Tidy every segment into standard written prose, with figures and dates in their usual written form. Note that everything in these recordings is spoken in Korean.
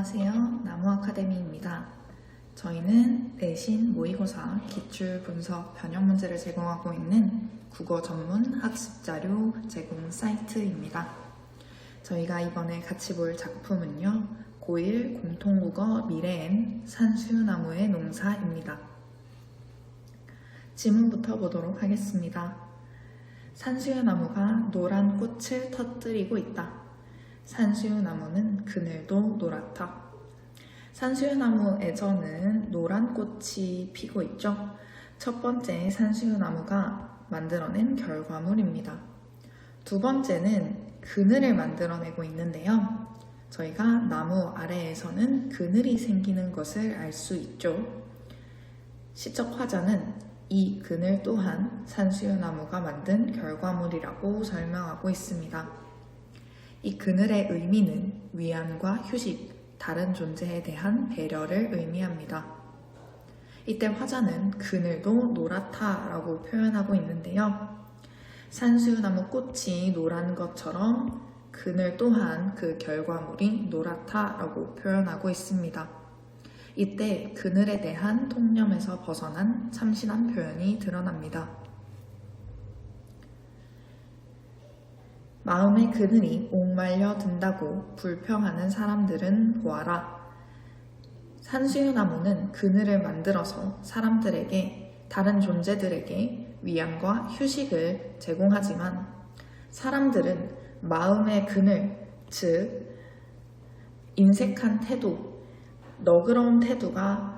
안녕하세요. 나무아카데미입니다. 저희는 내신 모의고사 기출분석 변형 문제를 제공하고 있는 국어 전문 학습자료 제공 사이트입니다. 저희가 이번에 같이 볼 작품은요. 고1 공통국어 미래엔 산수유나무의 농사입니다. 지문부터 보도록 하겠습니다. 산수유나무가 노란 꽃을 터뜨리고 있다. 산수유나무는 그늘도 노랗다. 산수유나무에서는 노란 꽃이 피고 있죠. 첫 번째 산수유나무가 만들어낸 결과물입니다. 두 번째는 그늘을 만들어내고 있는데요. 저희가 나무 아래에서는 그늘이 생기는 것을 알 수 있죠. 시적 화자는 이 그늘 또한 산수유나무가 만든 결과물이라고 설명하고 있습니다. 이 그늘의 의미는 위안과 휴식, 다른 존재에 대한 배려를 의미합니다. 이때 화자는 그늘도 노랗다 라고 표현하고 있는데요. 산수유나무 꽃이 노란 것처럼 그늘 또한 그 결과물이 노랗다 라고 표현하고 있습니다. 이때 그늘에 대한 통념에서 벗어난 참신한 표현이 드러납니다. 마음의 그늘이 옥말려 든다고 불평하는 사람들은 보아라. 산수유나무는 그늘을 만들어서 사람들에게, 다른 존재들에게 위안과 휴식을 제공하지만 사람들은 마음의 그늘, 즉 인색한 태도, 너그러운 태도가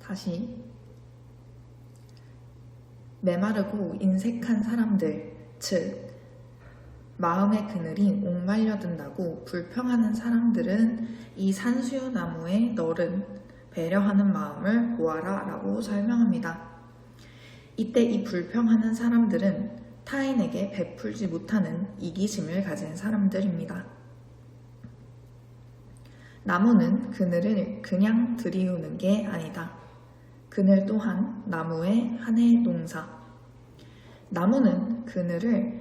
다시 메마르고 인색한 사람들, 즉 마음의 그늘이 옥말려든다고 불평하는 사람들은 이 산수유나무의 너른 배려하는 마음을 보아라 라고 설명합니다. 이때 이 불평하는 사람들은 타인에게 베풀지 못하는 이기심을 가진 사람들입니다. 나무는 그늘을 그냥 들이우는 게 아니다. 그늘 또한 나무의 하나의 농사. 나무는 그늘을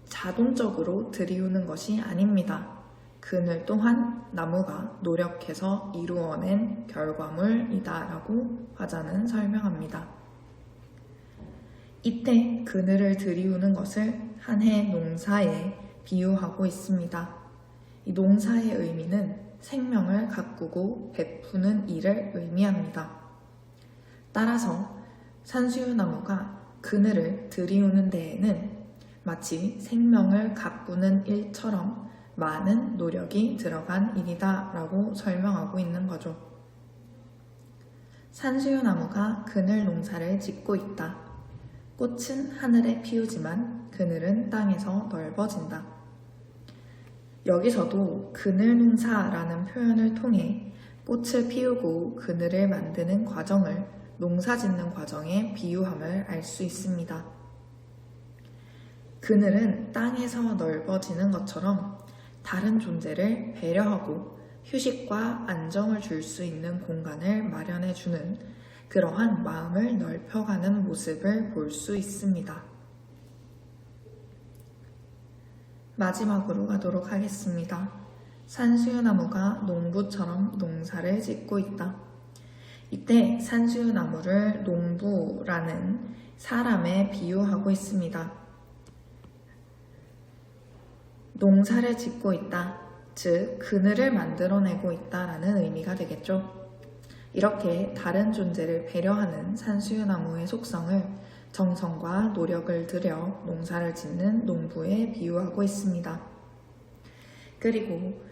자동적으로 들이우는 것이 아닙니다. 그늘 또한 나무가 노력해서 이루어낸 결과물이다 라고 화자는 설명합니다. 이때 그늘을 들이우는 것을 한 해 농사에 비유하고 있습니다. 이 농사의 의미는 생명을 가꾸고 베푸는 일을 의미합니다. 따라서 산수유나무가 그늘을 들이우는 데에는 마치 생명을 가꾸는 일처럼 많은 노력이 들어간 일이다 라고 설명하고 있는 거죠. 산수유나무가 그늘 농사를 짓고 있다. 꽃은 하늘에 피우지만 그늘은 땅에서 넓어진다. 여기서도 그늘 농사라는 표현을 통해 꽃을 피우고 그늘을 만드는 과정을 농사 짓는 과정에 비유함을 알 수 있습니다. 그늘은 땅에서 넓어지는 것처럼 다른 존재를 배려하고 휴식과 안정을 줄 수 있는 공간을 마련해주는 그러한 마음을 넓혀가는 모습을 볼 수 있습니다. 마지막으로 가도록 하겠습니다. 산수유나무가 농부처럼 농사를 짓고 있다. 이때 산수유나무를 농부라는 사람에 비유하고 있습니다. 농사를 짓고 있다, 즉 그늘을 만들어내고 있다라는 의미가 되겠죠. 이렇게 다른 존재를 배려하는 산수유나무의 속성을 정성과 노력을 들여 농사를 짓는 농부에 비유하고 있습니다. 그리고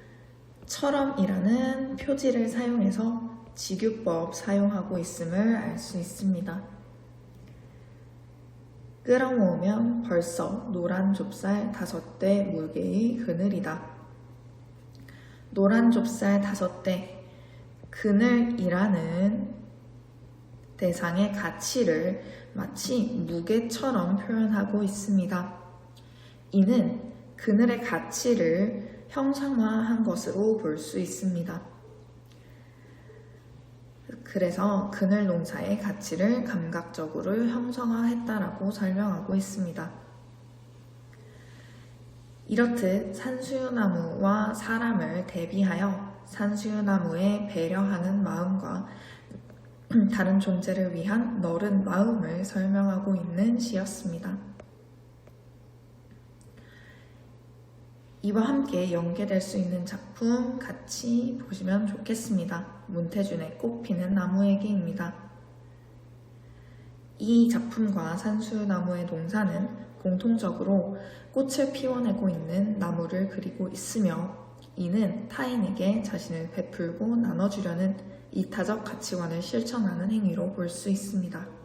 처럼이라는 표지를 사용해서 직유법 사용하고 있음을 알 수 있습니다. 끌어모으면 벌써 노란 좁쌀 5대 물개의 그늘이다. 노란 좁쌀 5대, 그늘이라는 대상의 가치를 마치 무게처럼 표현하고 있습니다. 이는 그늘의 가치를 형상화한 것으로 볼 수 있습니다. 그래서 그늘 농사의 가치를 감각적으로 형성화했다라고 설명하고 있습니다. 이렇듯 산수유나무와 사람을 대비하여 산수유나무에 배려하는 마음과 다른 존재를 위한 너른 마음을 설명하고 있는 시였습니다. 이와 함께 연계될 수 있는 작품 같이 보시면 좋겠습니다. 문태준의 꽃피는 나무에게입니다. 이 작품과 산수유나무의 농사는 공통적으로 꽃을 피워내고 있는 나무를 그리고 있으며 이는 타인에게 자신을 베풀고 나눠주려는 이타적 가치관을 실천하는 행위로 볼 수 있습니다.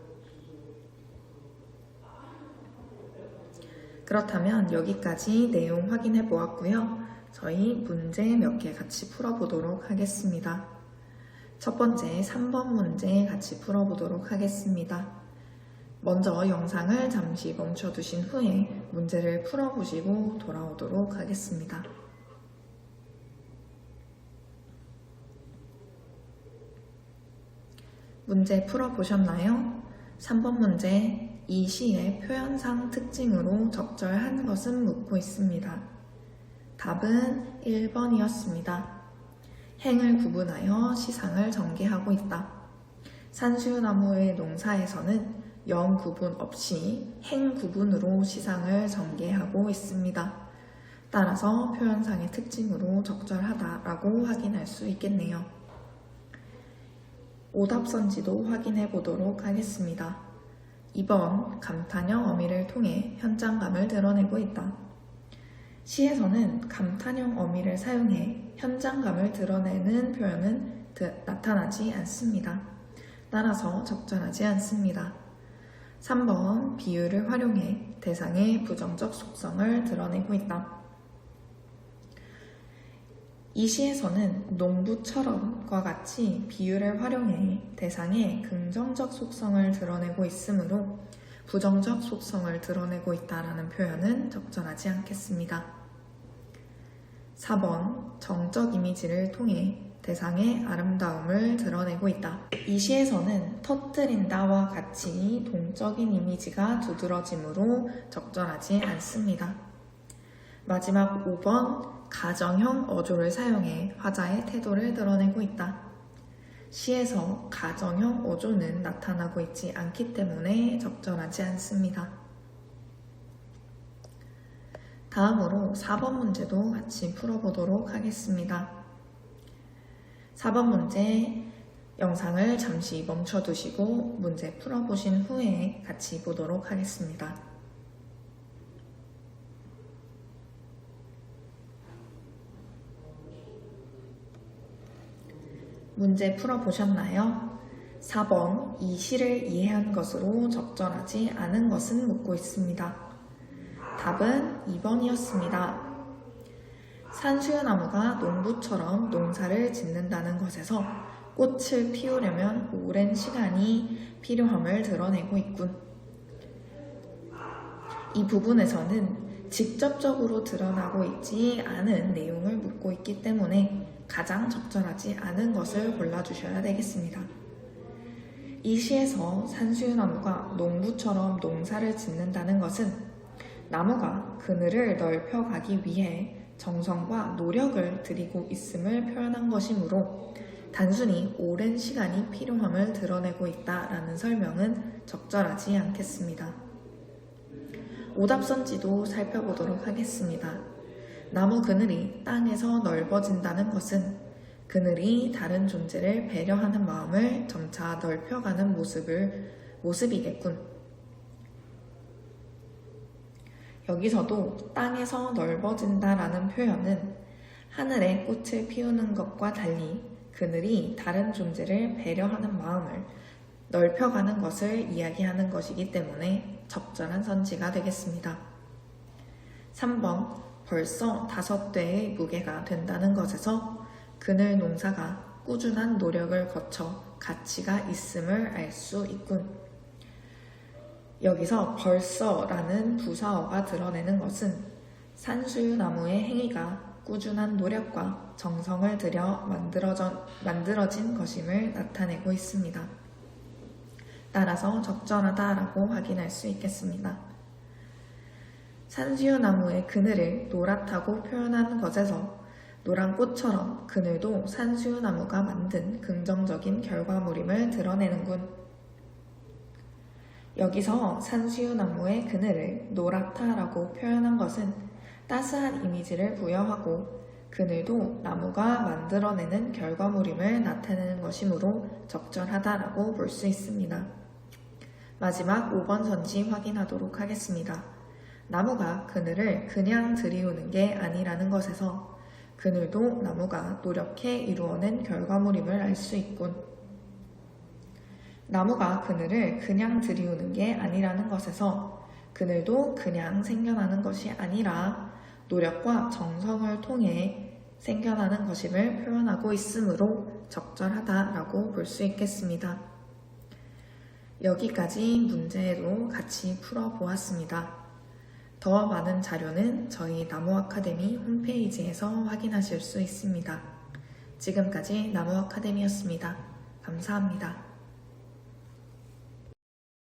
그렇다면 여기까지 내용 확인해 보았고요. 저희 문제 몇 개 같이 풀어보도록 하겠습니다. 첫 번째 3번 문제 같이 풀어보도록 하겠습니다. 먼저 영상을 잠시 멈춰두신 후에 문제를 풀어보시고 돌아오도록 하겠습니다. 문제 풀어보셨나요? 3번 문제, 이 시의 표현상 특징으로 적절한 것은 묻고 있습니다. 답은 1번이었습니다. 행을 구분하여 시상을 전개하고 있다. 산수유나무의 농사에서는 영 구분 없이 행 구분으로 시상을 전개하고 있습니다. 따라서 표현상의 특징으로 적절하다라고 확인할 수 있겠네요. 오답선지도 확인해 보도록 하겠습니다. 2번 감탄형 어미를 통해 현장감을 드러내고 있다. 시에서는 감탄형 어미를 사용해 현장감을 드러내는 표현은 나타나지 않습니다. 따라서 적절하지 않습니다. 3번 비유를 활용해 대상의 부정적 속성을 드러내고 있다. 이 시에서는 농부처럼과 같이 비유를 활용해 대상의 긍정적 속성을 드러내고 있으므로 부정적 속성을 드러내고 있다라는 표현은 적절하지 않겠습니다. 4번 정적 이미지를 통해 대상의 아름다움을 드러내고 있다. 이 시에서는 터뜨린다와 같이 동적인 이미지가 두드러지므로 적절하지 않습니다. 마지막 5번 가정형 어조를 사용해 화자의 태도를 드러내고 있다. 시에서 가정형 어조는 나타나고 있지 않기 때문에 적절하지 않습니다. 다음으로 4번 문제도 같이 풀어보도록 하겠습니다. 4번 문제 영상을 잠시 멈춰두시고 문제 풀어보신 후에 같이 보도록 하겠습니다. 문제 풀어보셨나요? 4번 이 시를 이해한 것으로 적절하지 않은 것은 묻고 있습니다. 답은 2번이었습니다. 산수유나무가 농부처럼 농사를 짓는다는 것에서 꽃을 피우려면 오랜 시간이 필요함을 드러내고 있군. 이 부분에서는 직접적으로 드러나고 있지 않은 내용을 묻고 있기 때문에 가장 적절하지 않은 것을 골라주셔야 되겠습니다. 이 시에서 산수유나무가 농부처럼 농사를 짓는다는 것은 나무가 그늘을 넓혀가기 위해 정성과 노력을 들이고 있음을 표현한 것이므로 단순히 오랜 시간이 필요함을 드러내고 있다라는 설명은 적절하지 않겠습니다. 오답선지도 살펴보도록 하겠습니다. 나무 그늘이 땅에서 넓어진다는 것은 그늘이 다른 존재를 배려하는 마음을 점차 넓혀가는 모습이겠군. 여기서도 땅에서 넓어진다라는 표현은 하늘에 꽃을 피우는 것과 달리 그늘이 다른 존재를 배려하는 마음을 넓혀가는 것을 이야기하는 것이기 때문에 적절한 선지가 되겠습니다. 3번 벌써 5대의 무게가 된다는 것에서 그늘 농사가 꾸준한 노력을 거쳐 가치가 있음을 알 수 있군. 여기서 벌써라는 부사어가 드러내는 것은 산수유나무의 행위가 꾸준한 노력과 정성을 들여 만들어진 것임을 나타내고 있습니다. 따라서 적절하다라고 확인할 수 있겠습니다. 산수유나무의 그늘을 노랗다고 표현한 것에서 노란 꽃처럼 그늘도 산수유나무가 만든 긍정적인 결과물임을 드러내는군. 여기서 산수유나무의 그늘을 노랗다라고 표현한 것은 따스한 이미지를 부여하고 그늘도 나무가 만들어내는 결과물임을 나타내는 것이므로 적절하다라고 볼 수 있습니다. 마지막 5번 선지 확인하도록 하겠습니다. 나무가 그늘을 그냥 들이우는 게 아니라는 것에서 그늘도 나무가 노력해 이루어낸 결과물임을 알 수 있군. 나무가 그늘을 그냥 들이우는 게 아니라는 것에서 그늘도 그냥 생겨나는 것이 아니라 노력과 정성을 통해 생겨나는 것임을 표현하고 있으므로 적절하다라고 볼 수 있겠습니다. 여기까지 문제로 같이 풀어보았습니다. 더 많은 자료는 저희 나무아카데미 홈페이지에서 확인하실 수 있습니다. 지금까지 나무아카데미였습니다. 감사합니다.